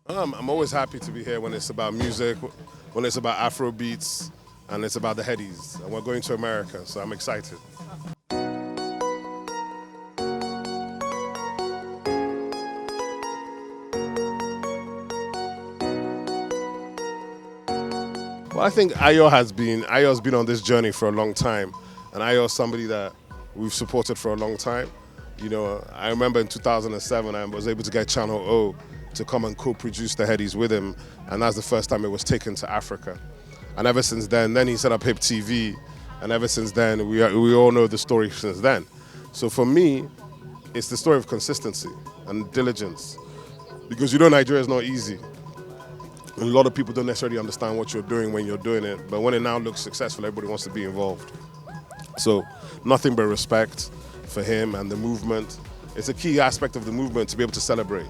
I'm always happy to be here when it's about music, when it's about Afro beats, and it's about the Headies. And we're going to America, so I'm excited. Well, I think Ayo's been on this journey for a long time, and Ayo's somebody that we've supported for a long time. You know, I remember in 2007 I was able to get Channel O to come and co-produce the Headies with him, and that's the first time it was taken to Africa. And ever since then he set up Hip TV, and ever since then we all know the story since then. So for me, it's the story of consistency and diligence, because you know Nigeria is not easy. A lot of people don't necessarily understand what you're doing when you're doing it, but when it now looks successful, everybody wants to be involved. So nothing but respect for him and the movement. It's a key aspect of the movement to be able to celebrate.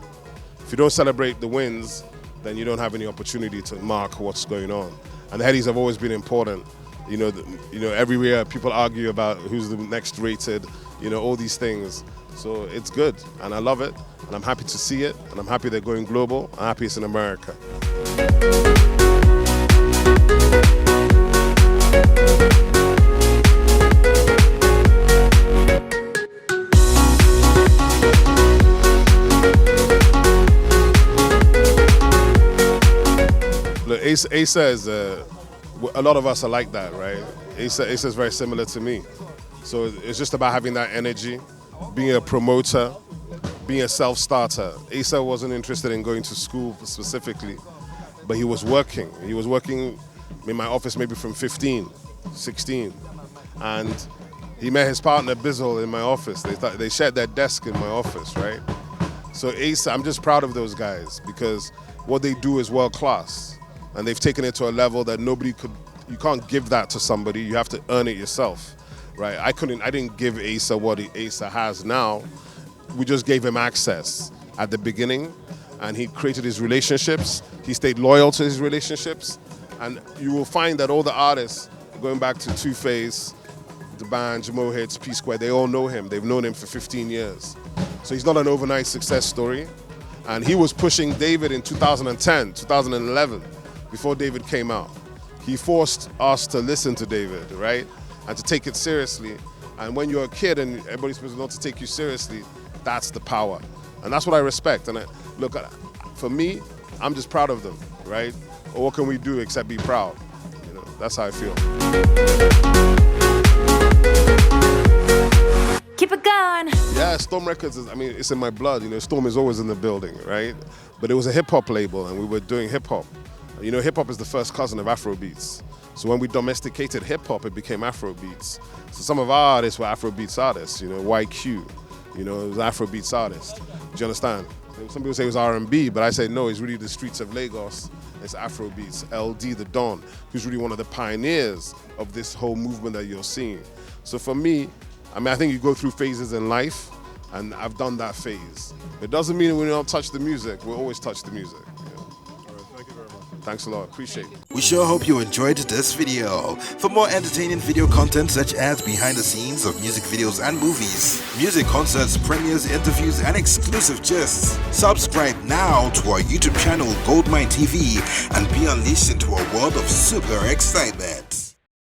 If you don't celebrate the wins, then you don't have any opportunity to mark what's going on. And the Headies have always been important. You know, everywhere people argue about who's the next rated, you know, all these things. So it's good, and I love it, and I'm happy to see it, and I'm happy they're going global. I'm happy it's in America. Look, Asa is, a lot of us are like that, right? Asa is very similar to me. So it's just about having that energy, being a promoter, being a self-starter. Asa wasn't interested in going to school specifically, but he was working. He was working in my office maybe from 15, 16. And he met his partner, Bizzle, in my office. They shared their desk in my office, right? So Asa, I'm just proud of those guys, because what they do is world-class. And they've taken it to a level that you can't give that to somebody. You have to earn it yourself, right? I didn't give Asa what Asa has now. We just gave him access at the beginning, and he created his relationships. He stayed loyal to his relationships, and you will find that all the artists, going back to Two-Face, the band, Jamo Hits, P-Square, they all know him. They've known him for 15 years. So he's not an overnight success story. And he was pushing David in 2010, 2011, before David came out. He forced us to listen to David, right? And to take it seriously. And when you're a kid and everybody's supposed not to take you seriously, that's the power. And that's what I respect. And look, for me, I'm just proud of them, right? Or what can we do except be proud? You know, that's how I feel. Keep it going. Yeah, Storm Records it's in my blood. You know, Storm is always in the building, right? But it was a hip-hop label, and we were doing hip-hop. You know, hip-hop is the first cousin of Afrobeats. So when we domesticated hip-hop, it became Afrobeats. So some of our artists were Afrobeats artists, you know, YQ, you know, it was Afrobeats artist. Do you understand? Some people say it was R&B, but I say no, it's really the streets of Lagos. It's Afrobeats. LD, the Don, who's really one of the pioneers of this whole movement that you're seeing. So for me, I think you go through phases in life, and I've done that phase. It doesn't mean we don't touch the music. We'll always touch the music. Thanks a lot, appreciate it. We sure hope you enjoyed this video. For more entertaining video content such as behind the scenes of music videos and movies, music concerts, premieres, interviews, and exclusive gists, subscribe now to our YouTube channel GoldmyneTV and be unleashed into a world of super excitement.